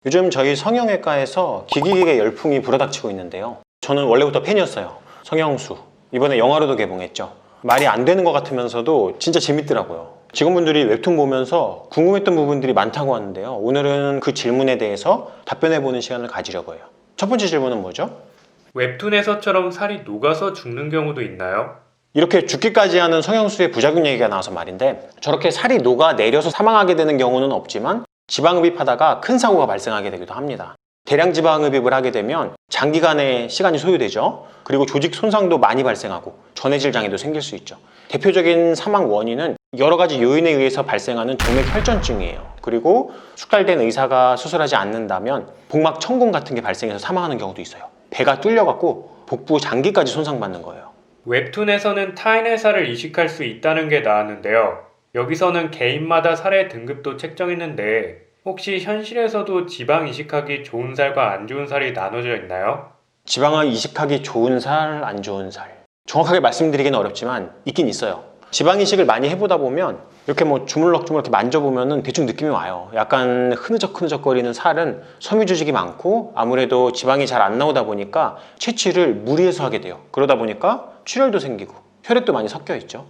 요즘 저희 성형외과에서 기기계 열풍이 불어닥치고 있는데요. 저는 원래부터 팬이었어요. 성형수. 이번에 영화로도 개봉했죠. 말이 안 되는 것 같으면서도 진짜 재밌더라고요. 직원분들이 웹툰 보면서 궁금했던 부분들이 많다고 하는데요. 오늘은 그 질문에 대해서 답변해보는 시간을 가지려고 해요. 첫 번째 질문은 뭐죠? 웹툰에서처럼 살이 녹아서 죽는 경우도 있나요? 이렇게 죽기까지 하는 성형수의 부작용 얘기가 나와서 말인데, 저렇게 살이 녹아내려서 사망하게 되는 경우는 없지만 지방흡입하다가 큰 사고가 발생하게 되기도 합니다. 대량 지방흡입을 하게 되면 장기간의 시간이 소요되죠. 그리고 조직 손상도 많이 발생하고 전해질 장애도 생길 수 있죠. 대표적인 사망 원인은 여러 가지 요인에 의해서 발생하는 동맥 혈전증이에요. 그리고 숙달된 의사가 수술하지 않는다면 복막 천공 같은 게 발생해서 사망하는 경우도 있어요. 배가 뚫려갖고 복부 장기까지 손상받는 거예요. 웹툰에서는 타인의 살을 이식할 수 있다는 게 나왔는데요. 여기서는 개인마다 살의 등급도 책정했는데 혹시 현실에서도 지방 이식하기 좋은 살과 안 좋은 살이 나눠져 있나요? 지방을 이식하기 좋은 살, 안 좋은 살. 정확하게 말씀드리기는 어렵지만 있긴 있어요. 지방 이식을 많이 해보다 보면 이렇게 뭐 주물럭주물럭 이렇게 만져보면은 대충 느낌이 와요. 약간 흐느적흐느적거리는 살은 섬유조직이 많고 아무래도 지방이 잘 안 나오다 보니까 채취를 무리해서 하게 돼요. 그러다 보니까 출혈도 생기고 혈액도 많이 섞여 있죠.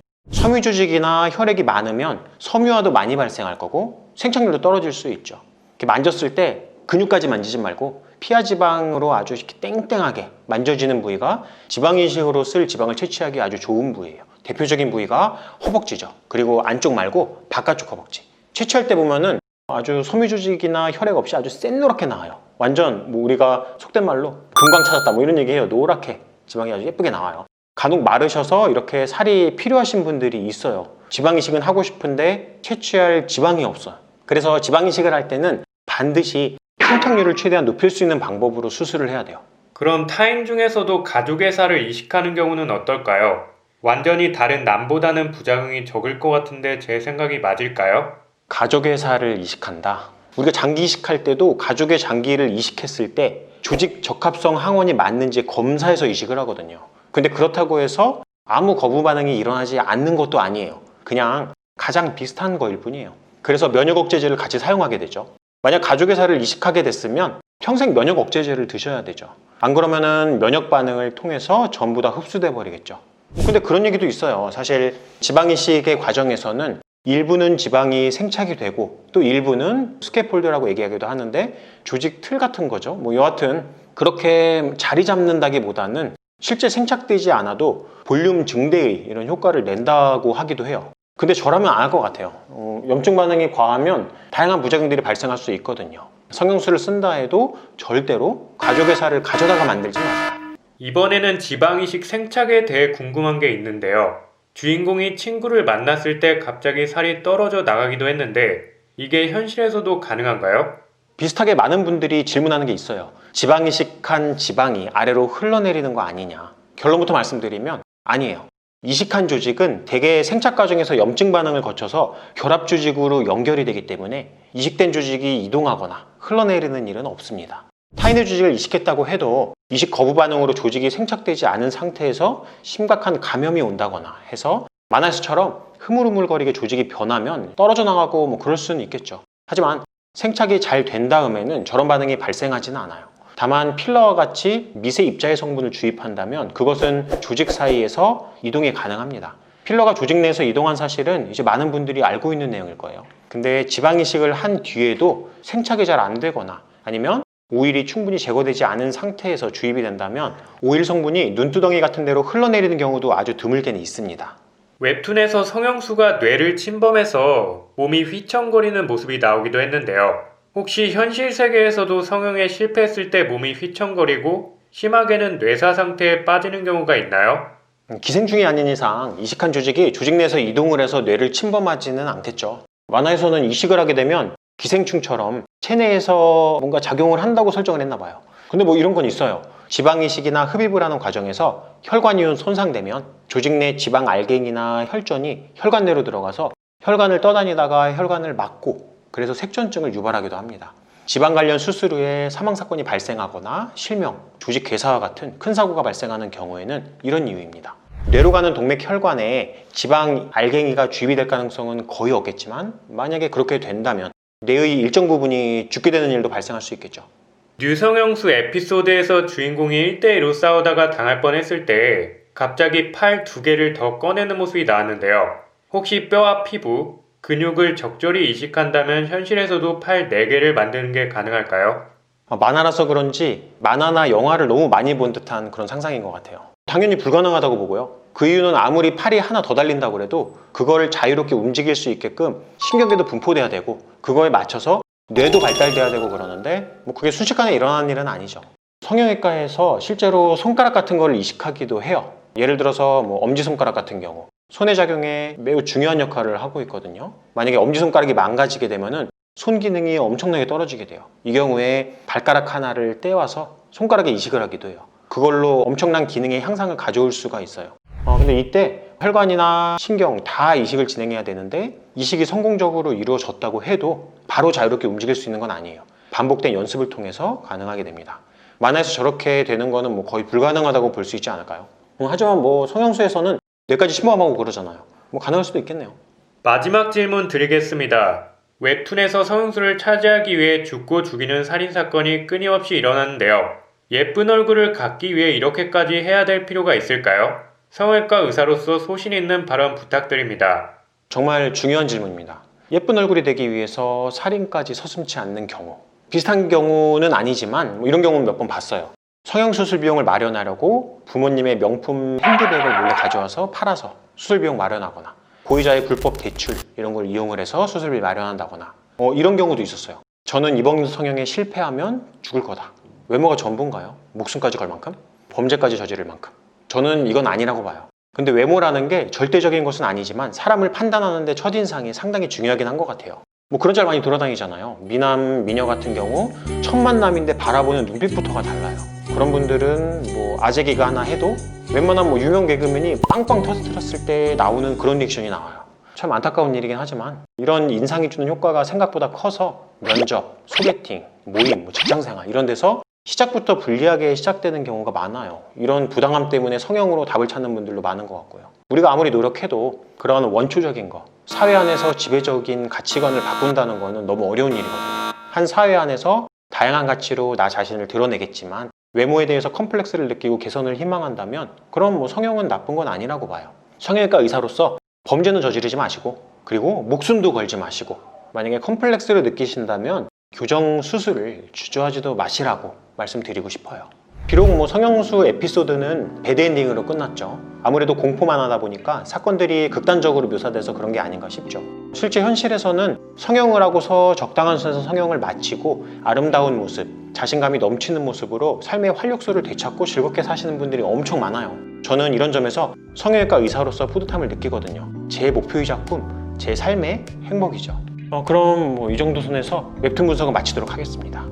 섬유조직이나 혈액이 많으면 섬유화도 많이 발생할 거고 생착률도 떨어질 수 있죠. 이렇게 만졌을 때 근육까지 만지지 말고 피하 지방으로 아주 이렇게 땡땡하게 만져지는 부위가 지방 이식으로 쓸 지방을 채취하기 아주 좋은 부위예요. 대표적인 부위가 허벅지죠. 그리고 안쪽 말고 바깥쪽 허벅지. 채취할 때 보면은 아주 섬유조직이나 혈액 없이 아주 샛노랗게 나와요. 완전 뭐 우리가 속된 말로 금광 찾았다 뭐 이런 얘기해요. 노랗게 지방이 아주 예쁘게 나와요. 간혹 마르셔서 이렇게 살이 필요하신 분들이 있어요. 지방 이식은 하고 싶은데 채취할 지방이 없어요. 그래서 지방 이식을 할 때는 반드시 생착률을 최대한 높일 수 있는 방법으로 수술을 해야 돼요. 그럼 타인 중에서도 가족의 살을 이식하는 경우는 어떨까요? 완전히 다른 남보다는 부작용이 적을 것 같은데 제 생각이 맞을까요? 가족의 살을 이식한다. 우리가 장기 이식할 때도 가족의 장기를 이식했을 때 조직 적합성 항원이 맞는지 검사해서 이식을 하거든요. 근데 그렇다고 해서 아무 거부 반응이 일어나지 않는 것도 아니에요. 그냥 가장 비슷한 거일 뿐이에요. 그래서 면역 억제제를 같이 사용하게 되죠. 만약 가족의 살을 이식하게 됐으면 평생 면역 억제제를 드셔야 되죠. 안 그러면은 면역 반응을 통해서 전부 다 흡수돼 버리겠죠. 근데 그런 얘기도 있어요. 사실 지방 이식의 과정에서는 일부는 지방이 생착이 되고 또 일부는 스캐폴드라고 얘기하기도 하는데 조직 틀 같은 거죠. 뭐 여하튼 그렇게 자리 잡는다기보다는 실제 생착되지 않아도 볼륨 증대의 이런 효과를 낸다고 하기도 해요. 근데 저라면 안 할 것 같아요. 염증 반응이 과하면 다양한 부작용들이 발생할 수 있거든요. 성형수를 쓴다 해도 절대로 가족의 살을 가져다가 만들지 마세요. 이번에는 지방 이식 생착에 대해 궁금한 게 있는데요. 주인공이 친구를 만났을 때 갑자기 살이 떨어져 나가기도 했는데 이게 현실에서도 가능한가요? 비슷하게 많은 분들이 질문하는 게 있어요. 지방 이식한 지방이 아래로 흘러내리는 거 아니냐. 결론부터 말씀드리면 아니에요. 이식한 조직은 대개 생착 과정에서 염증 반응을 거쳐서 결합 조직으로 연결이 되기 때문에 이식된 조직이 이동하거나 흘러내리는 일은 없습니다. 타인의 조직을 이식했다고 해도 이식 거부 반응으로 조직이 생착되지 않은 상태에서 심각한 감염이 온다거나 해서 만화에서처럼 흐물흐물거리게 조직이 변하면 떨어져 나가고 뭐 그럴 수는 있겠죠. 하지만 생착이 잘 된 다음에는 저런 반응이 발생하지는 않아요. 다만 필러와 같이 미세 입자의 성분을 주입한다면 그것은 조직 사이에서 이동이 가능합니다. 필러가 조직 내에서 이동한 사실은 이제 많은 분들이 알고 있는 내용일 거예요. 근데 지방 이식을 한 뒤에도 생착이 잘 안 되거나 아니면 오일이 충분히 제거되지 않은 상태에서 주입이 된다면 오일 성분이 눈두덩이 같은 데로 흘러내리는 경우도 아주 드물게는 있습니다. 웹툰에서 성형수가 뇌를 침범해서 몸이 휘청거리는 모습이 나오기도 했는데요. 혹시 현실 세계에서도 성형에 실패했을 때 몸이 휘청거리고 심하게는 뇌사 상태에 빠지는 경우가 있나요? 기생충이 아닌 이상 이식한 조직이 조직 내에서 이동을 해서 뇌를 침범하지는 않겠죠. 만화에서는 이식을 하게 되면 기생충처럼 체내에서 뭔가 작용을 한다고 설정을 했나 봐요. 근데 뭐 이런 건 있어요. 지방 이식이나 흡입을 하는 과정에서 혈관이 손상되면 조직 내 지방 알갱이나 혈전이 혈관 내로 들어가서 혈관을 떠다니다가 혈관을 막고 그래서 색전증을 유발하기도 합니다. 지방 관련 수술 후에 사망 사건이 발생하거나 실명, 조직 괴사와 같은 큰 사고가 발생하는 경우에는 이런 이유입니다. 뇌로 가는 동맥 혈관에 지방 알갱이가 주입이 될 가능성은 거의 없겠지만 만약에 그렇게 된다면 뇌의 일정 부분이 죽게 되는 일도 발생할 수 있겠죠. 류성형수 에피소드에서 주인공이 1대1로 싸우다가 당할 뻔했을 때 갑자기 팔 2개를 더 꺼내는 모습이 나왔는데요. 혹시 뼈와 피부, 근육을 적절히 이식한다면 현실에서도 팔 4개를 만드는 게 가능할까요? 만화라서 그런지 만화나 영화를 너무 많이 본 듯한 그런 상상인 것 같아요. 당연히 불가능하다고 보고요. 그 이유는 아무리 팔이 하나 더 달린다고 해도 그걸 자유롭게 움직일 수 있게끔 신경계도 분포돼야 되고 그거에 맞춰서 뇌도 발달돼야 되고 그러는데 그게 순식간에 일어나는 일은 아니죠. 성형외과에서 실제로 손가락 같은 걸 이식하기도 해요. 예를 들어서 엄지손가락 같은 경우 손의 작용에 매우 중요한 역할을 하고 있거든요. 만약에 엄지손가락이 망가지게 되면은 손 기능이 엄청나게 떨어지게 돼요. 이 경우에 발가락 하나를 떼와서 손가락에 이식을 하기도 해요. 그걸로 엄청난 기능의 향상을 가져올 수가 있어요. 근데 이때 혈관이나 신경 다 이식을 진행해야 되는데 이식이 성공적으로 이루어졌다고 해도 바로 자유롭게 움직일 수 있는 건 아니에요. 반복된 연습을 통해서 가능하게 됩니다. 만화에서 저렇게 되는 거는 거의 불가능하다고 볼 수 있지 않을까요? 하지만 성형수에서는 뇌까지 침범하고 그러잖아요. 가능할 수도 있겠네요. 마지막 질문 드리겠습니다. 웹툰에서 성형수를 차지하기 위해 죽고 죽이는 살인사건이 끊임없이 일어나는데요. 예쁜 얼굴을 갖기 위해 이렇게까지 해야 될 필요가 있을까요? 성형외과 의사로서 소신 있는 발언 부탁드립니다. 정말 중요한 질문입니다. 예쁜 얼굴이 되기 위해서 살인까지 서슴지 않는 경우, 비슷한 경우는 아니지만 이런 경우는 몇 번 봤어요. 성형수술 비용을 마련하려고 부모님의 명품 핸드백을 몰래 가져와서 팔아서 수술 비용 마련하거나 고의자의 불법 대출 이런 걸 이용을 해서 수술비 마련한다거나 이런 경우도 있었어요. 저는 이번 성형에 실패하면 죽을 거다. 외모가 전부인가요? 목숨까지 걸 만큼? 범죄까지 저지를 만큼? 저는 이건 아니라고 봐요. 근데 외모라는 게 절대적인 것은 아니지만 사람을 판단하는 데 첫인상이 상당히 중요하긴 한 것 같아요. 그런 짤 많이 돌아다니잖아요. 미남, 미녀 같은 경우 첫 만남인데 바라보는 눈빛부터가 달라요. 그런 분들은 아재기가 하나 해도 웬만한 유명 개그맨이 빵빵 터뜨렸을 때 나오는 그런 리액션이 나와요. 참 안타까운 일이긴 하지만 이런 인상이 주는 효과가 생각보다 커서 면접, 소개팅, 모임, 직장생활 이런 데서 시작부터 불리하게 시작되는 경우가 많아요. 이런 부당함 때문에 성형으로 답을 찾는 분들도 많은 것 같고요. 우리가 아무리 노력해도 그런 원초적인 거, 사회 안에서 지배적인 가치관을 바꾼다는 거는 너무 어려운 일이거든요. 한 사회 안에서 다양한 가치로 나 자신을 드러내겠지만 외모에 대해서 컴플렉스를 느끼고 개선을 희망한다면 그럼 성형은 나쁜 건 아니라고 봐요. 성형외과 의사로서 범죄는 저지르지 마시고 그리고 목숨도 걸지 마시고 만약에 컴플렉스를 느끼신다면 교정 수술을 주저하지도 마시라고 말씀드리고 싶어요. 비록 성형수 에피소드는 배드엔딩으로 끝났죠. 아무래도 공포만 하다 보니까 사건들이 극단적으로 묘사돼서 그런 게 아닌가 싶죠. 실제 현실에서는 성형을 하고서 적당한 선에서 성형을 마치고 아름다운 모습, 자신감이 넘치는 모습으로 삶의 활력소를 되찾고 즐겁게 사시는 분들이 엄청 많아요. 저는 이런 점에서 성형외과 의사로서 뿌듯함을 느끼거든요. 제 목표이자 꿈, 제 삶의 행복이죠. 그럼 이 정도 선에서 웹툰 분석은 마치도록 하겠습니다.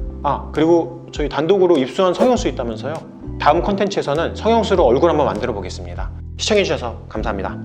그리고 저희 단독으로 입수한 성형수 있다면서요. 다음 컨텐츠에서는 성형수로 얼굴 한번 만들어 보겠습니다. 시청해주셔서 감사합니다.